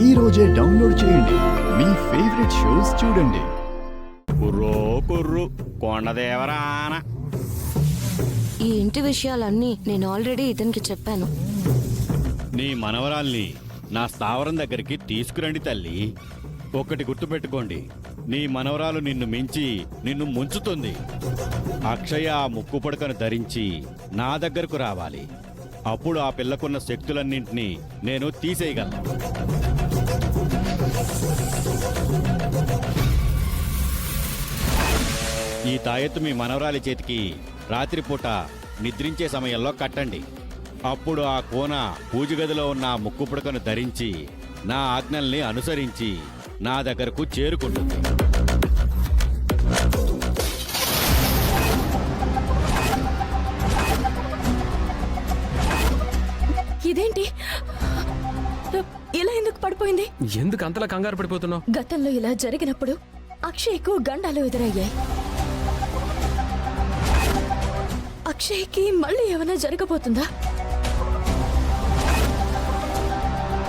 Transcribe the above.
ఈ రోజే డౌన్లోడ్ చేయండి. మీ ఫేవరెట్ షోస్ చూడండి. కుర్రో కుర్రు కొండదేవరాన. ఈ ఇంటి విషయాలన్నీ నేను ఆల్రెడీ ఇతనికి చెప్పాను. నీ మనవరాల్ని నా స్థావరం దగ్గరికి తీసుకురండి తల్లి. ఒకటి గుర్తుపెట్టుకోండి, నీ మనవరాలు నిన్ను మించి నిన్ను ముంచుతుంది. అక్షయ ఆ ముక్కు పుడకను ధరించి నా దగ్గరకు రావాలి. అప్పుడు ఆ పిల్లకున్న శక్తులన్నింటినీ నేను తీసేయగలను. ఈ తాయెత్తు మీ మనవరాలి చేతికి రాత్రిపూట నిద్రించే సమయంలో కట్టండి. అప్పుడు ఆ కోన పూజ గదిలో ఉన్న ఆ ముక్కు పుడకను ధరించి నా ఆజ్ఞల్ని అనుసరించి నా దగ్గరకు చేరుకుంటుంది. ఇదేంటి ఇలా ఎందుకు పడిపోయింది? ఎందుకు అంతలా కంగారు పడిపోతున్నావు? గతంలో ఇలా జరిగినప్పుడు అక్షయ్కు గండాలు ఎదురయ్యాయి. అక్షయ్కి మళ్ళీ ఏమైనా జరగబోతుందా?